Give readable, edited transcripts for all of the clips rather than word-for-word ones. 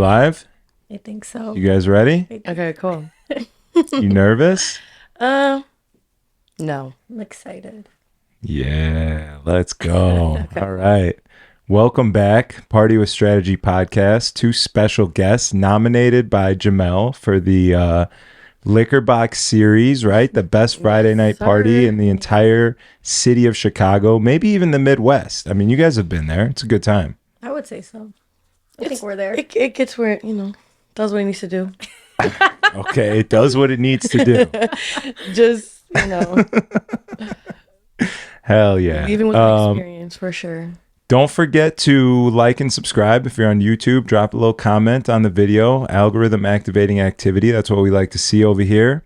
live? I think so. You guys ready? Okay, cool. You nervous? No. I'm excited. Yeah, let's go. All right. Welcome back, Party with Strategy podcast. Two special guests nominated by Jamel for the LIQRBOX series, right? The best Friday night party in the entire city of Chicago, maybe even the Midwest. I mean, you guys have been there. It's a good time. I would say so. I think we're there. It gets where, does what it needs to do. Okay, it does what it needs to do. Just, Hell yeah. even with the experience, for sure. Don't forget to like and subscribe if you're on YouTube. Drop a little comment on the video. Algorithm activating activity. That's what we like to see over here.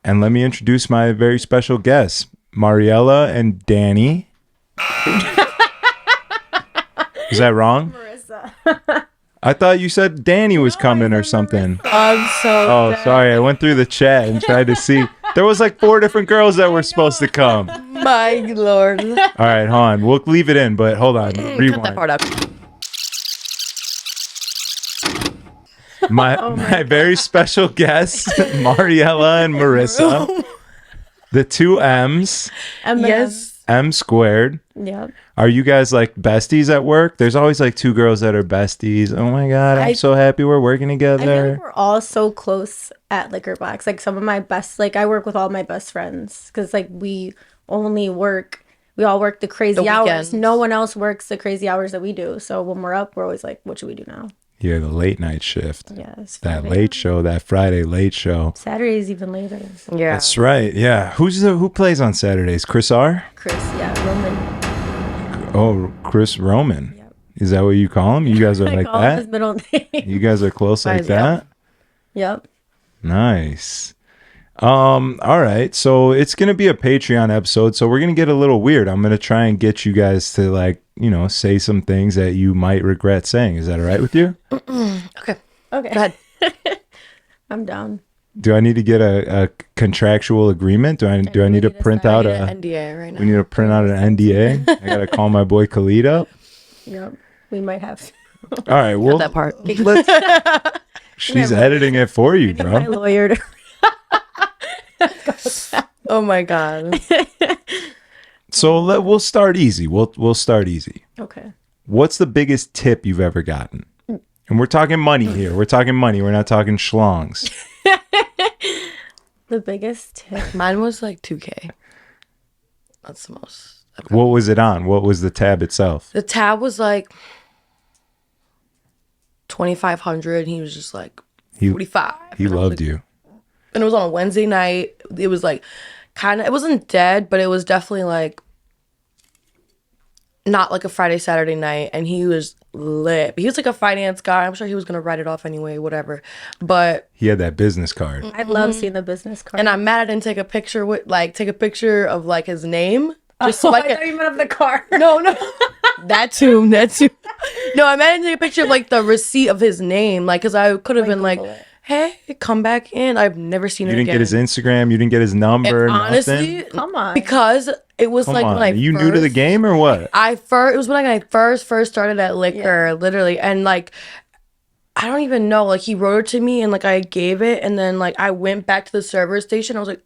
And let me introduce my very special guests, Mariella and Danny. Is that wrong? Marissa. I thought you said Danny was coming or something. I'm so Oh, dead. sorry. I went through the chat and tried to see. There was like 4 different girls that were supposed to come. My lord. All right, hold on. We'll leave it in, but hold on. Cut that Rewind. part out. My very special guests, Mariella and Marissa. The two M's, Yes. M squared. Yep. Are you guys like besties at work? There's always like 2 girls that are besties. Oh my God, I'm so happy we're working I feel together. like we're all so close at LIQRBOX. Like some of my best, like I work with all my best friends because like we all work the crazy hours. weekends. No one else works the crazy hours that we do. So when we're up, we're always like, what should we do now? Yeah, the late night shift. Yes. That late show, that Friday late show. Saturday's even later. Yeah. That's right. Yeah. Who plays on Saturdays? Chris R? Chris, Roman. Oh, Chris Roman. Yep. Is that what you call him? You guys are I like call him his that? middle name. You guys are close like Guys, that? Yep. Nice. All right. So it's going to be a Patreon episode. So we're going to get a little weird. I'm going to try and get you guys to say some things that you might regret saying. Is that all right with you? Okay. Okay. Go ahead. I'm down. Do I need to get a contractual agreement? Do I need to print out An NDA right now. we need to print out an NDA? I got to call my boy Khalid up. Yep. We might have. All right. Well, that part. she's editing it for you, My bro. lawyer. Oh my God. So we'll start easy. We'll start easy. Okay. What's the biggest tip you've ever gotten? And we're talking money here. We're talking money. We're not talking schlongs. The biggest tip. Mine was like 2K. That's the most. What was it on? What was the tab itself? The tab was like 2,500. He was just like 45. He And I was loved like- you. And it was on a Wednesday night. It was like it wasn't dead, but it was definitely like not like a Friday, Saturday night. And he was lit. He was like a finance guy. I'm sure he was going to write it off anyway, whatever. But, He had that business card. I love seeing the business card. and I'm mad I didn't take a picture of like his name. Just so I I thought could, you meant of the car. no. That too. No, I meant to take a picture of like the receipt of his name. Like, cause I could have been like, Google it. hey, come back in. I've never seen You it didn't again. get his Instagram. You didn't get his number. Honestly, nothing. Come on. because it was Come like on. when I Are you first, new to the game or what? it was when I first started at Liquor, literally, and like I don't even know. Like he wrote it to me, and like I gave it, and then like I went back to the server station. I was like,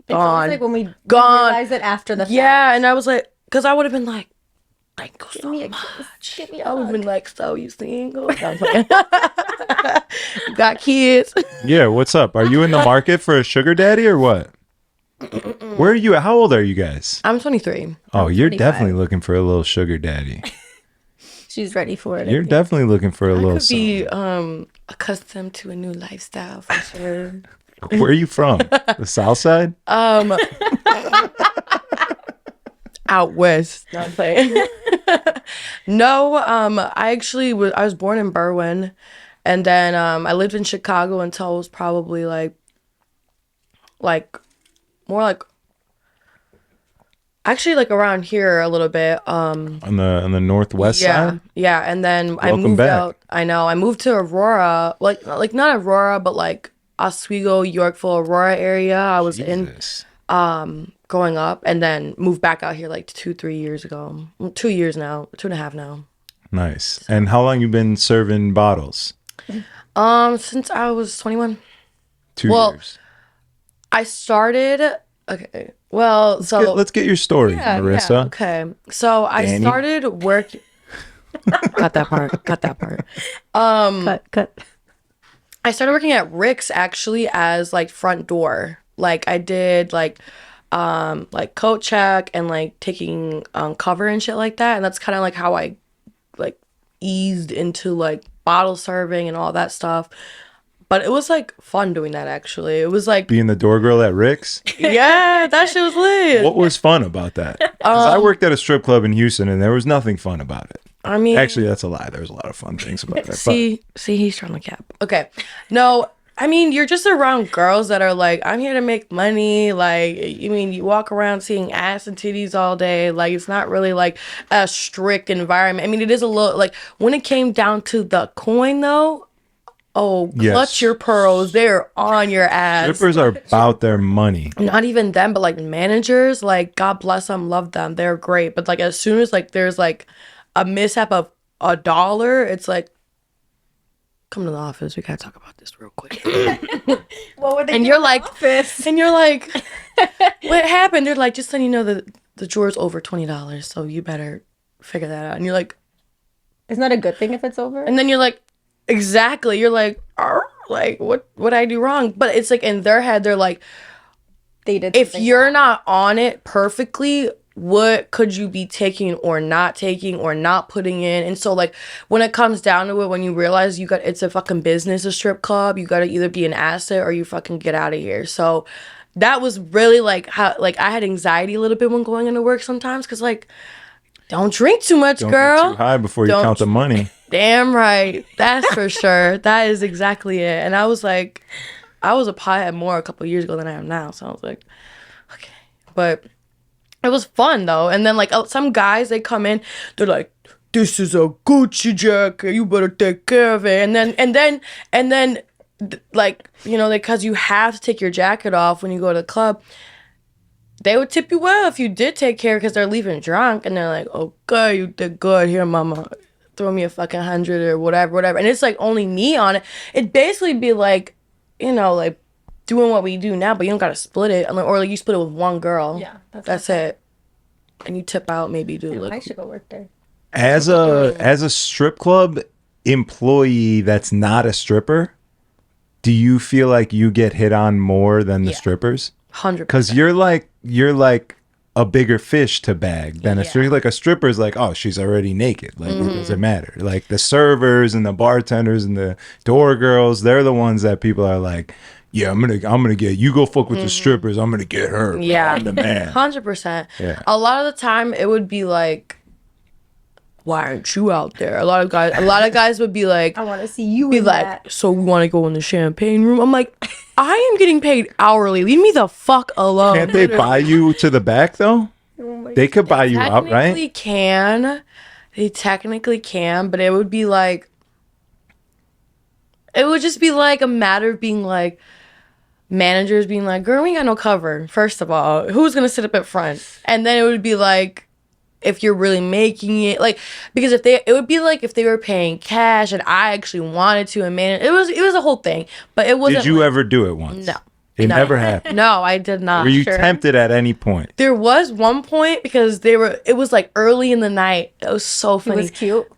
It's always gone. like when we Gone. realize it after the fact. yeah, and I was like, because I would have been like, thank you so Give me a much. kiss. Give me a I would have hug. been like, so you single? No, I'm playing. You got kids? Yeah. What's up? Are you in the market for a sugar daddy or what? Where are you at? How old are you guys? I'm 23. Oh, you're 25. definitely looking for a little sugar daddy. She's ready for it. I You're think. definitely looking for a I little could be something. accustomed to a new lifestyle for sure. Where are you from? The South Side? Out west. Not playing. No, I was born in Berwyn, and then I lived in Chicago until I was probably like more like actually like around here a little bit. On the northwest side? Yeah, and then I Welcome moved back. out. I know. I moved to Aurora, like not Aurora, but like Oswego, Yorkville, Aurora area. I was Jesus. in growing up, and then moved back out here like 2-3 years ago. 2 years now, 2.5 now. Nice. And how long you been serving bottles? Since I was 21. 2 Well, years. I started. Okay. Well, Let's get your story, Marissa. Yeah, okay. So I Danny? started working. Cut that part. Cut that part. Cut. I started working at Rick's actually as like front door. Like I did like coat check and like taking cover and shit like that. And that's kind of like how I like eased into like bottle serving and all that stuff. But it was like fun doing that actually. It was like Being the door girl at Rick's. yeah, that shit was lit. What was fun about that? Because I worked at a strip club in Houston and there was nothing fun about it. I mean, Actually, that's a lie. There was a lot of fun things about it. see, he's trying to cap. Okay, no, I mean, you're just around girls that are like, I'm here to make money. Like, you mean, you walk around seeing ass and titties all day. Like, it's not really like a strict environment. I mean, it is a little like when it came down to the coin though. Oh, Yes. clutch your pearls. They're on your ass. Strippers are about their money. Not even them, but like managers, like God bless them, love them. They're great. But like as soon as like there's like a mishap of $1, it's like, come to the office. We gotta talk about this real quick. What would they And do you're in the like, office? and you're like, what happened? They're like, just letting you know that the drawer's over $20, so you better figure that out. And you're like, Isn't that a good thing if it's over? and then you're like, exactly. You're like, like what I do wrong? But it's like in their head, they're like, They did. if something you're wrong. not on it perfectly, what could you be taking or not putting in? And so like when it comes down to it, when you realize it's a fucking business, a strip club, you gotta either be an asset or you fucking get out of here. So that was really like how like I had anxiety a little bit when going into work sometimes because like don't drink too much, Don't girl. get too high before you Don't- count the money. Damn right. That's for sure. That is exactly it. And I was like, I was a pothead more a couple years ago than I am now. So I was like, okay. But it was fun though. And then like some guys, they come in, they're like, this is a Gucci jacket. You better take care of it. And then like, you know, because you have to take your jacket off when you go to the club. They would tip you well if you did take care because they're leaving drunk and they're like, okay, you did good. Here, mama, throw me a fucking 100 or whatever. And it's like only me on it. It'd basically be like, you know, like doing what we do now, but you don't got to split it. Or like you split it with one girl. Yeah, That's it. And you tip out, maybe do I like. should go work there. As a strip club employee that's not a stripper, do you feel like you get hit on more than the Yeah. strippers? 100%. Because you're like a bigger fish to bag than a stripper. Like a stripper's like, oh, she's already naked. Like it doesn't matter. Like the servers and the bartenders and the door girls, they're the ones that people are like, yeah, I'm gonna get you. Go fuck with the strippers. I'm gonna get her. Bro. Yeah. I'm the man. 100%. Yeah. A lot of the time, it would be like, why aren't you out there? A lot of guys would be like, I want to see you be in like, that. so we want to go in the champagne room. I'm like, I am getting paid hourly. Leave me the fuck alone. Can't they buy you to the back though? They could buy you out, right? They technically can, but it would be like, it would just be like a matter of being like, managers being like, girl, we ain't got no cover. First of all, who's gonna sit up at front? And then it would be like, if you're really making it, like, because it would be like if they were paying cash and I actually wanted to and manage, it was a whole thing, but it wasn't. Did you like, ever do it once? No. It No. never happened. No, I did not. Were you Sure. tempted at any point? There was one point because it was like early in the night. It was so He funny. was cute.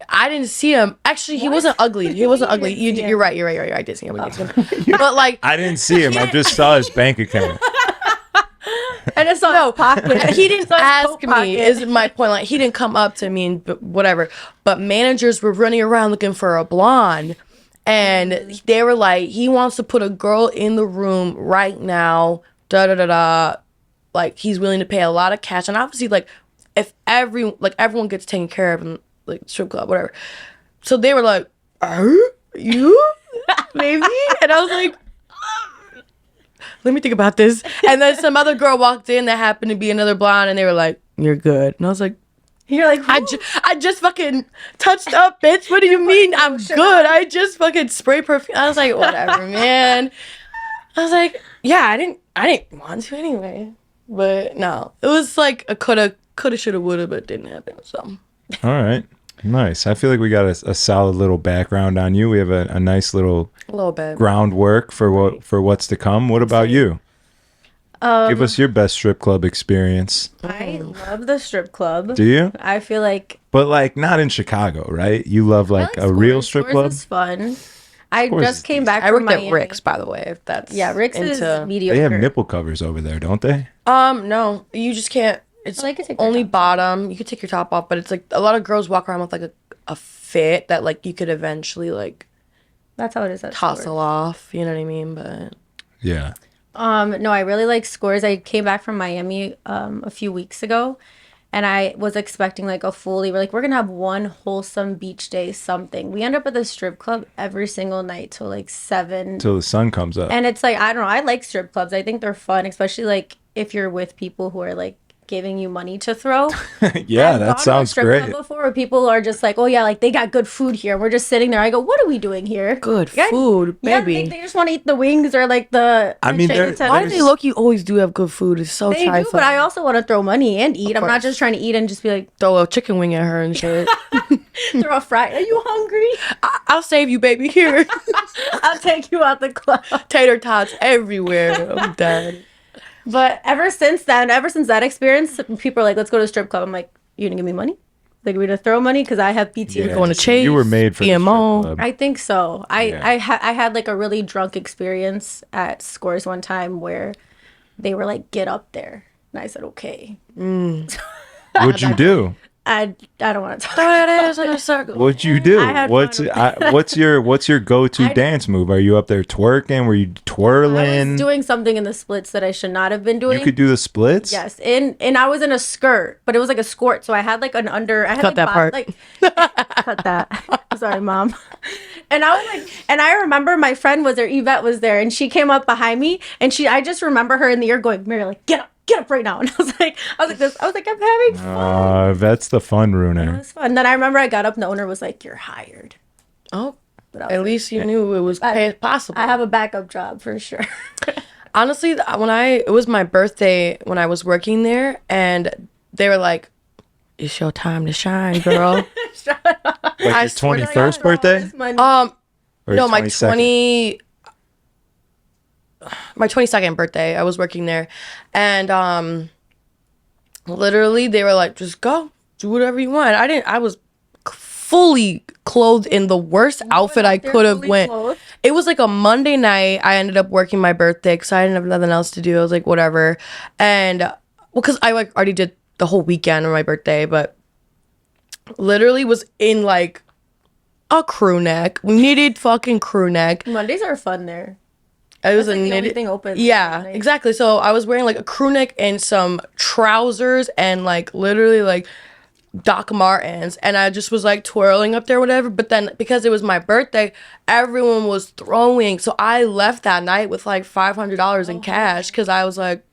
I didn't see him. Actually, he wasn't ugly. He wasn't ugly. didn't see him. You're right. I did see him. I did see him. But like, I didn't see him. I just saw his bank account. I just saw his pocket. he didn't Saw his ask coat me. pocket. Is my point. Like, he didn't come up to me and whatever. But managers were running around looking for a blonde, and they were like, he wants to put a girl in the room right now. Da da da da. Like, he's willing to pay a lot of cash, and obviously, like, if everyone gets taken care of in like strip club, whatever. So they were like, "Are you, maybe?" And I was like, let me think about this. And then some other girl walked in that happened to be another blonde, and they were like, you're good. And I was like, You're like, I just fucking touched up, bitch. What do you mean I'm good? I just fucking spray perfume. I was like, whatever, man. I was like, yeah, I didn't want to anyway. But no, it was like a coulda, shoulda, woulda, but it didn't happen. So All right. Nice. I feel like we got a solid little background on you. We have a nice little A little bit. groundwork for what's to come. What about you? Give us your best strip club experience. I love the strip club. Do you? I feel like But like not in Chicago, right? You love like a real strip club. Is fun. I Scores just is came back I from worked at Miami. Rick's, by the way. If that's Rick's is mediocre. They have nipple covers over there, don't they? No, you just can't. It's Well, you can take your only top bottom. You could take your top off, but it's like a lot of girls walk around with like a fit that like you could eventually like That's how it is at tussle Scores. off. You know what I mean? But Yeah. No, I really like Scores. I came back from Miami a few weeks ago, and I was expecting like we're gonna have one wholesome beach day something. We end up at the strip club every single night till like 7. Till the sun comes up. And it's like, I don't know, I like strip clubs. I think they're fun, especially like if you're with people who are like giving you money to throw. Yeah, I've gone that to a sounds strip great. club before where people are just like, oh yeah, like they got good food here. We're just sitting there. I go, what are we doing here? good Yeah, food, Yeah, baby. they just want to eat the wings or like the. I mean, chicken they're- Why tenders. do they look? You always do have good food. It's so They do, trifling. but I also want to throw money and eat. I'm not course. just trying to eat and just be like, throw a chicken wing at her and shit. throw a fry. Are you hungry? I'll save you, baby. Here, I'll take you out the club. tater tots everywhere. I'm dead. But ever since that experience, people are like, let's go to the strip club. I'm like, you gonna give me money? Like, we're gonna throw money because I have PTSD. Yeah, going to Chase, You were made for the strip BMO. club. I think so. Yeah. I had like a really drunk experience at Scores one time where they were like, get up there. And I said, okay. What'd you do? I don't want to talk. Throw that ass in a circle. What'd you do? I had What's fun. what's your go-to dance move? Are you up there twerking? Were you I twirling? was doing something in the splits that I should not have been doing. You could do the splits? Yes, and I was in a skirt, but it was like a skirt, so I had like an under. I had Cut like that part. Like, cut that. Sorry, mom. And I was like, and I remember my friend was there, Yvette was there, and she came up behind me, and I just remember her in the ear going, "Mary, like get up right now." And I was like, I'm having fun. That's the fun It ruiner. was fun. Then I remember I got up, and the owner was like, "You're hired." Oh, But I was at like, least you knew it was possible. I have a backup job for sure. Honestly, it was my birthday when I was working there, and they were like, "It's your time to shine, girl." Like your I swear to 21st God. birthday? Or No, my 22nd? my 22nd birthday. I was working there, and literally they were like, "Just go, do whatever you want." I was fully clothed in the worst outfit I could have went. It was like a Monday night. I ended up working my birthday because I didn't have nothing else to do. I was like, whatever, and well, because I like already did the whole weekend on my birthday, but literally was in like a crew neck, knitted fucking crew neck. Mondays are fun there. It was That's, a like, the only knitted thing open. Yeah, Nice. exactly. So I was wearing like a crew neck and some trousers and like literally like Doc Martens, and I just was like twirling up there, whatever. But then because it was my birthday, everyone was throwing. So I left that night with like $500 in cash because I was like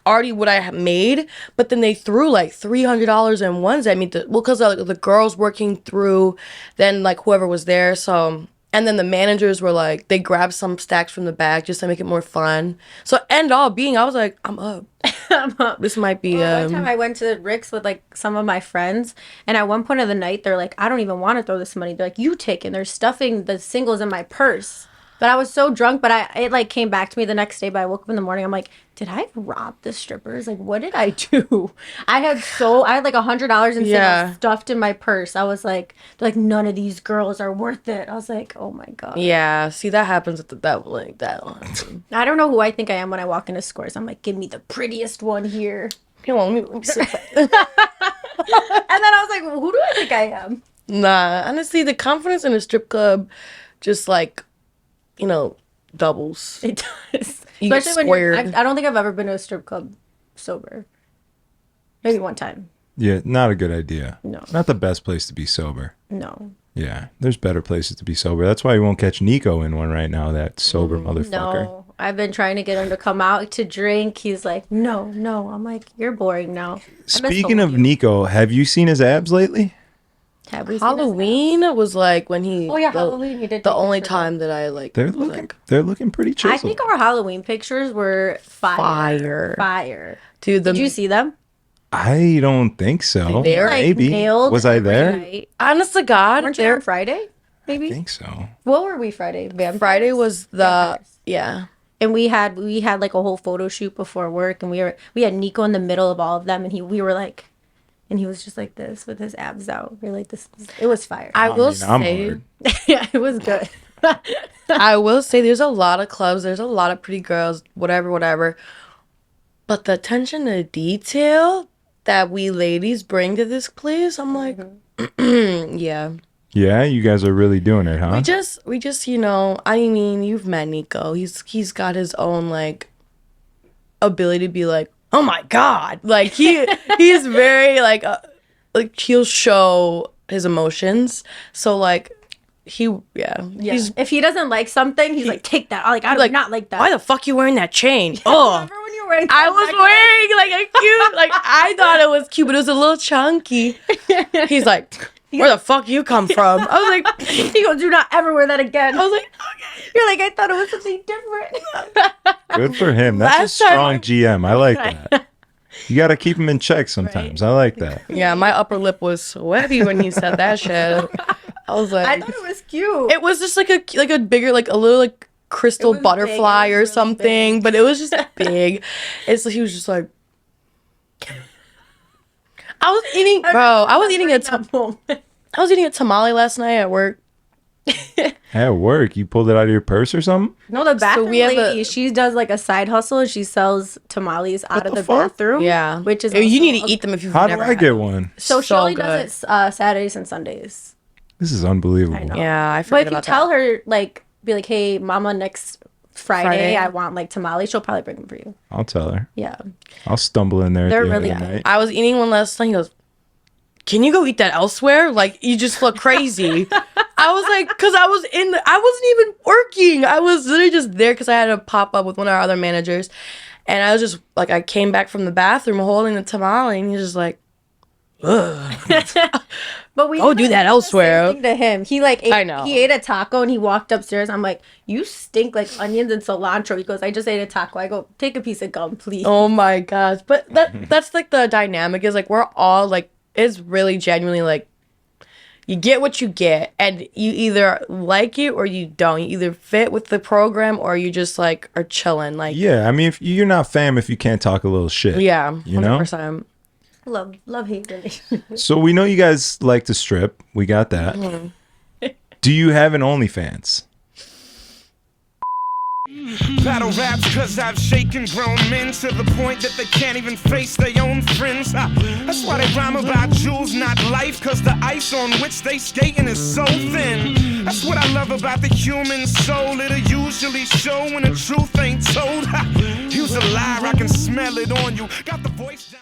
already what I had made. But then they threw like $300 in ones at me. Because the girls working through, then like whoever was there. So. And then the managers were like, they grabbed some stacks from the back just to make it more fun. So end all being, I was like, I'm up. I'm up. This might be One time I went to Rick's with like some of my friends, and at one point of the night, they're like, I don't even want to throw this money. They're like, you take it. And they're stuffing the singles in my purse. But I was so drunk, but it like came back to me the next day. But I woke up in the morning, I'm like, did I rob the strippers? Like, what did I do? I had like $100 in singles stuffed in my purse. I was like, they're like, none of these girls are worth it. I was like, oh my God. Yeah, see, that happens at that one. I don't know who I think I am when I walk into Scores. I'm like, give me the prettiest one here. Come on, let me sit back. And then I was like, well, who do I think I am? Nah, honestly, the confidence in a strip club just like, doubles. It does. You get Especially when squared. I don't think I've ever been to a strip club sober. Maybe one time. Yeah, not a good idea. No. Not the best place to be sober. No. Yeah, there's better places to be sober. That's why you won't catch Nico in one right now, that sober motherfucker. No. I've been trying to get him to come out to drink. He's like, no. I'm like, you're boring now. I miss Speaking of you. Nico, have you seen his abs lately? Have we seen Halloween was like when he. this? Oh yeah, Halloween. You did The take only pictures of time that I like. They're was looking like, they're looking pretty it. chiseled. I think our Halloween pictures were fire. Fire. Fire. Dude, Did you see them? I don't think so. There? Like, Maybe. nailed Was I every there? night. Honest to God, Weren't you on Friday? I Maybe. think so. What were we Friday? Vampires? Friday was the Vampires. yeah. And we had like a whole photo shoot before work, and we had Nico in the middle of all of them, and we were like, and he was just like this with his abs out. We were like, it was fire. I will I'm say, hard. Yeah, it was good. I will say, there's a lot of clubs. There's a lot of pretty girls. Whatever. But the attention to detail that we ladies bring to this place, I'm like, yeah. Yeah, you guys are really doing it, huh? We just, you know, I mean, you've met Nico. He's got his own like ability to be like, oh my God. Like he's very like he'll show his emotions. So like Yeah. If he doesn't like something, he's like, take that. I do not like that. Why the fuck you wearing that chain? Oh, Remember when you were wearing I was wearing like a cute, like I thought it was cute, but it was a little chunky. He's like, where the fuck you come from? I was like, he goes, do not ever wear that again. I was like, okay. You're like, I thought it was something different. Good for him. That's a Last time strong GM. I like that. You got to keep him in check sometimes. I like that. Yeah, my upper lip was sweaty when he said that shit. I was like, I thought it was cute. it was just like a bigger, like a little like crystal was butterfly big. It or was really something, big. but it was just big. He was just like, I was eating a tamale last night at work. At work, you pulled it out of your purse or something? No, the bathroom we have lady, she does like a side hustle. She sells tamales out of the the fuck? bathroom. Yeah, Which is you also need to eat them if you've How do never I had get them. one? So she So only good. does it Saturdays and Sundays. This is unbelievable. I know. Yeah, I But forget if you about tell that. her, like, be like, hey, mama, next Friday, Friday. I want like tamales, she'll probably bring them for you. I'll tell her. Yeah. I'll stumble in there They're at the really end of the night. I was eating one last night. He goes, can you go eat that elsewhere? Like, you just look crazy. I was like, because I wasn't even working. I was literally just there because I had to pop up with one of our other managers. And I was just, like, I came back from the bathroom holding the tamale, and he's just like, ugh. But we Go do that elsewhere. Same thing to him. He like ate, I know. He ate a taco and he walked upstairs. I'm like, you stink like onions and cilantro. He goes, I just ate a taco. I go, take a piece of gum, please. Oh my gosh. But that's like the dynamic is like, we're all like, it's really genuinely like, you get what you get, and you either like it or you don't. You either fit with the program or you just like are chilling. Like, Yeah, I mean, if you're not fam if you can't talk a little shit. yeah, You know? 100%. Love hate relationship. So we know you guys like to strip. We got that. Do you have an OnlyFans? Battle raps cause I've shaken grown men to the point that they can't even face their own friends. That's why they rhyme about jewels, not life, cause the ice on which they skating is so thin. That's what I love about the human soul. It'll usually show when the truth ain't told. Use a liar, I can smell it on you. Got the voice down.